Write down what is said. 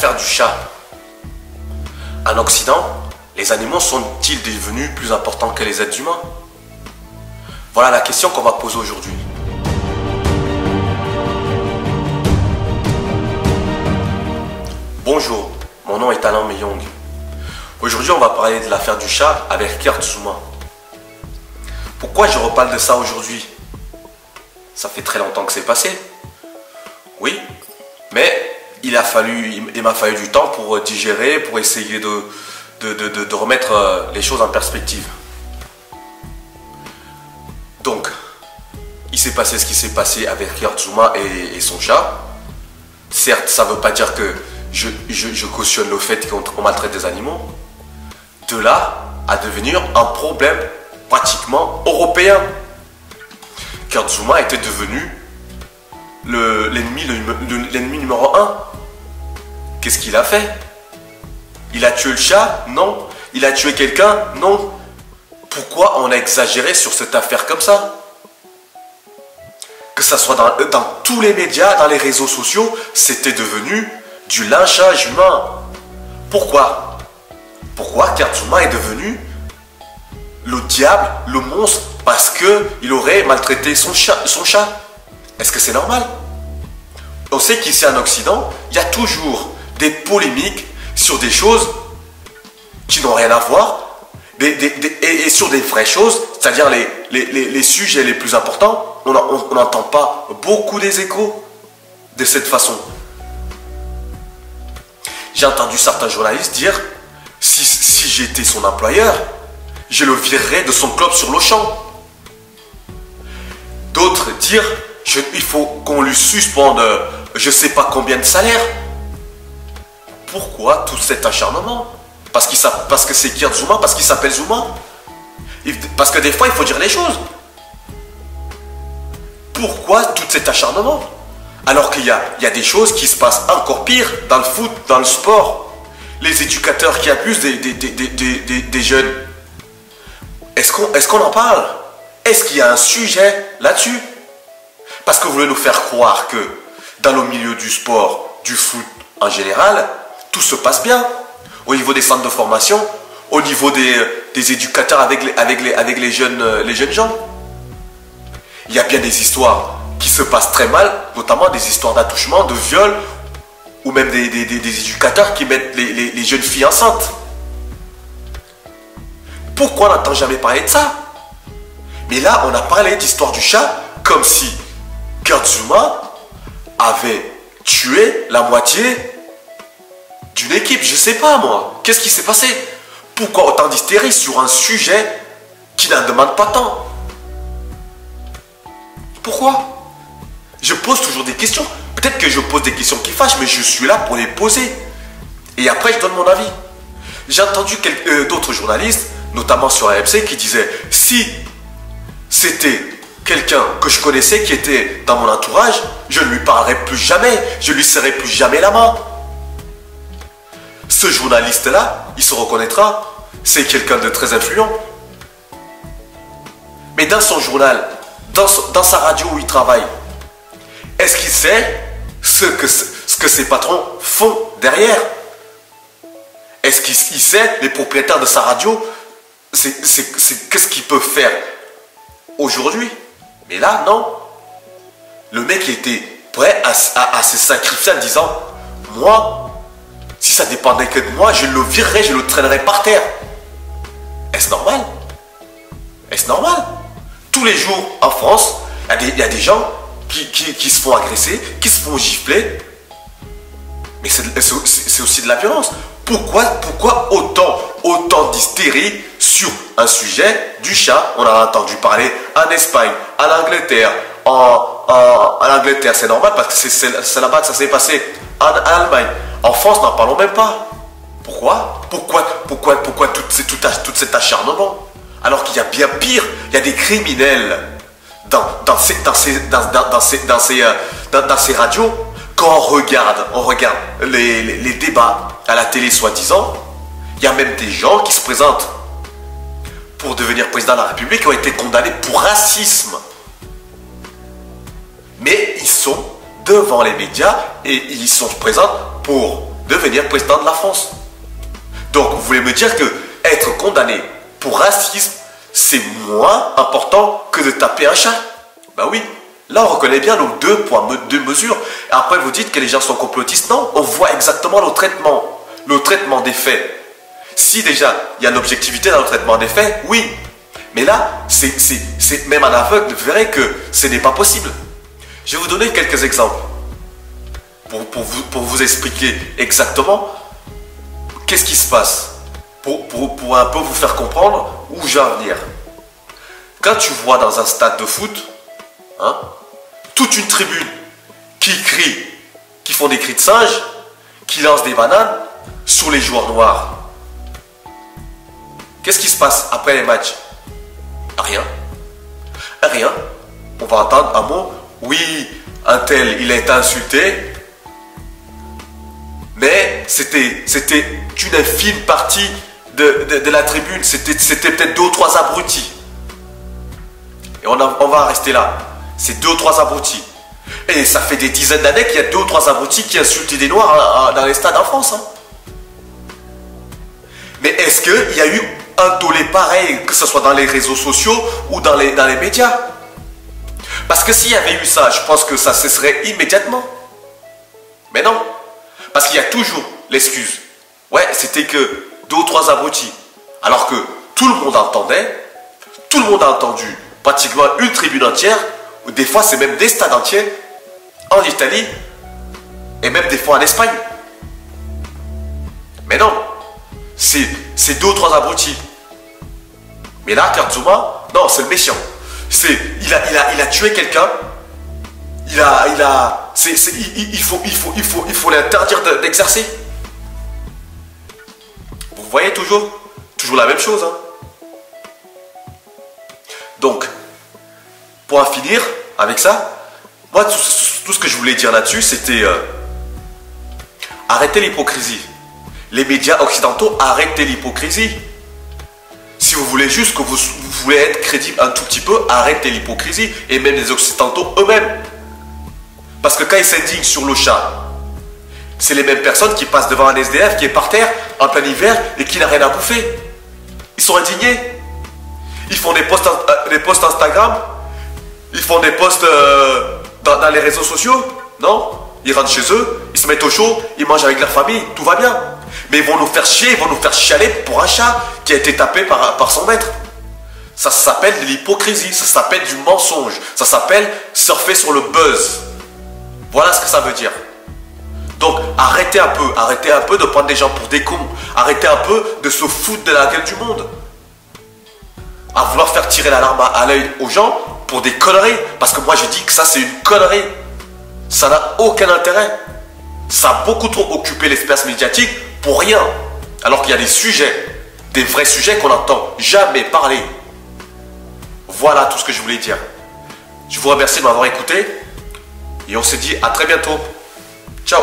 l'affaire du chat. En Occident, les animaux sont-ils devenus plus importants que les êtres humains? Voilà la question qu'on va poser aujourd'hui. Bonjour, mon nom est Alain Meyong. Aujourd'hui, on va parler de l'affaire du chat avec Kurt Zouma. Pourquoi je reparle de ça aujourd'hui? Ça fait très longtemps que c'est passé. Oui, mais il m'a fallu du temps pour digérer, pour essayer de remettre les choses en perspective. Donc, il s'est passé ce qui s'est passé avec Kurt Zouma et son chat. Certes, ça ne veut pas dire que je cautionne le fait qu'on maltraite des animaux. De là à devenir un problème pratiquement européen. Kurt Zouma était devenu l'ennemi numéro 1. Qu'est-ce qu'il a fait? Il a tué le chat? Non. Il a tué quelqu'un? Non. Pourquoi on a exagéré sur cette affaire comme ça? Que ça soit dans tous les médias, dans les réseaux sociaux, c'était devenu du lynchage humain. Pourquoi? Pourquoi Kurt Zouma est devenu le diable, le monstre, parce qu'il aurait maltraité son chat? Est-ce que c'est normal? On sait qu'ici en Occident, il y a toujours des polémiques sur des choses qui n'ont rien à voir et sur des vraies choses, c'est-à-dire les sujets les plus importants, on n'entend pas beaucoup des échos de cette façon. J'ai entendu certains journalistes dire si j'étais son employeur, je le virerais de son club sur l'Auchan. D'autres dire il faut qu'on lui suspende je ne sais pas combien de salaire. Pourquoi tout cet acharnement? Parce que c'est Kurt Zouma, parce qu'il s'appelle Zouma? Parce que des fois il faut dire les choses. Pourquoi tout cet acharnement? Alors qu'il y a des choses qui se passent encore pire dans le foot, dans le sport. Les éducateurs qui abusent des jeunes. Est-ce qu'on en parle? Est-ce qu'il y a un sujet là-dessus? Parce que vous voulez nous faire croire que dans le milieu du sport, du foot en général, tout se passe bien. Au niveau des centres de formation, au niveau des éducateurs avec les jeunes gens. Il y a bien des histoires qui se passent très mal, notamment des histoires d'attouchement, de viol, ou même des éducateurs qui mettent les jeunes filles enceintes. Pourquoi on n'entend jamais parler de ça? Mais là, on a parlé d'histoire du chat comme si Kurt Zouma avait tué la moitié d'une équipe. Je sais pas moi. Qu'est-ce qui s'est passé? Pourquoi autant d'hystérie sur un sujet qui n'en demande pas tant? Pourquoi? Je pose toujours des questions. Peut-être que je pose des questions qui fâchent, mais je suis là pour les poser. Et après, je donne mon avis. J'ai entendu d'autres journalistes, notamment sur AMC, qui disaient si c'était quelqu'un que je connaissais qui était dans mon entourage, je ne lui parlerai plus jamais, je lui serrai plus jamais la main. Ce journaliste-là, il se reconnaîtra, c'est quelqu'un de très influent. Mais dans son journal, dans sa radio où il travaille, est-ce qu'il sait ce que ses patrons font derrière? Est-ce qu'il sait, les propriétaires de sa radio, qu'est-ce qu'ils peuvent faire aujourd'hui? Mais là, non. Le mec était prêt à se sacrifier en disant moi, si ça dépendait que de moi, je le virerais, je le traînerais par terre. Est-ce normal? Est-ce normal? Tous les jours en France, il y a des gens qui se font agresser, qui se font gifler. Mais c'est aussi de la violence. Pourquoi autant d'hystérie sur un sujet du chat? On a entendu parler en Espagne, en Angleterre. En Angleterre, c'est normal parce que c'est là-bas que ça s'est passé. En Allemagne. En France, n'en parlons même pas. Pourquoi tout cet acharnement? Alors qu'il y a bien pire, il y a des criminels dans ces radios. Quand on regarde les débats à la télé soi-disant, il y a même des gens qui se présentent pour devenir président de la République qui ont été condamnés pour racisme. Mais ils sont devant les médias et ils sont présents pour devenir président de la France. Donc vous voulez me dire que être condamné pour racisme, c'est moins important que de taper un chat? Ben oui, là on reconnaît bien nos 2 poids, 2 mesures. Et après vous dites que les gens sont complotistes. Non, on voit exactement le traitement des faits. Si déjà il y a l'objectivité dans le traitement des faits, oui. Mais là, c'est même un aveugle verrait que ce n'est pas possible. Je vais vous donner quelques exemples pour vous expliquer exactement qu'est-ce qui se passe, pour un peu vous faire comprendre où je vais en venir. Quand tu vois dans un stade de foot, hein, toute une tribune qui crie, qui font des cris de singe, qui lancent des bananes sur les joueurs noirs, qu'est-ce qui se passe après les matchs? Rien. Rien. On va entendre un mot. Oui, un tel, il a été insulté. Mais c'était une infime partie de la tribune. C'était peut-être 2 ou 3 abrutis. Et on va rester là. C'est 2 ou 3 abrutis. Et ça fait des dizaines d'années qu'il y a 2 ou 3 abrutis qui insultent des noirs dans les stades en France. Hein. Mais est-ce qu'il y a eu un tollé pareil, que ce soit dans les réseaux sociaux ou dans les médias? Parce que s'il y avait eu ça, je pense que ça cesserait immédiatement. Mais non. Parce qu'il y a toujours l'excuse. Ouais, c'était que 2 ou 3 abrutis. Alors que tout le monde entendait, tout le monde a entendu pratiquement une tribune entière, ou des fois c'est même des stades entiers, en Italie, et même des fois en Espagne. Mais non. C'est 2 ou 3 abrutis. Mais là, Karzuma, non, c'est le méchant. Il a tué quelqu'un. Il faut l'interdire d'exercer. Vous voyez toujours la même chose. Hein. Donc, pour en finir avec ça, moi, tout ce que je voulais dire là-dessus, c'était arrêtez l'hypocrisie. Les médias occidentaux, arrêtez l'hypocrisie. Si vous voulez juste que vous voulez être crédible un tout petit peu, arrêtez l'hypocrisie. Et même les occidentaux eux-mêmes. Parce que quand ils s'indignent sur le chat, c'est les mêmes personnes qui passent devant un SDF qui est par terre en plein hiver et qui n'a rien à bouffer. Ils sont indignés. Ils font des posts Instagram. Ils font des posts dans les réseaux sociaux. Non, ils rentrent chez eux, ils se mettent au chaud, ils mangent avec leur famille, tout va bien. Mais ils vont nous faire chier, ils vont nous faire chialer pour un chat qui a été tapé par son maître. Ça s'appelle de l'hypocrisie, ça s'appelle du mensonge, ça s'appelle surfer sur le buzz. Voilà ce que ça veut dire. Donc arrêtez un peu de prendre des gens pour des cons. Arrêtez un peu de se foutre de la gueule du monde. À vouloir faire tirer l'alarme à l'œil aux gens pour des conneries. Parce que moi je dis que ça c'est une connerie. Ça n'a aucun intérêt. Ça a beaucoup trop occupé l'espace médiatique pour rien. Alors qu'il y a des sujets, des vrais sujets qu'on n'entend jamais parler. Voilà tout ce que je voulais dire. Je vous remercie de m'avoir écouté. Et on se dit à très bientôt. Ciao.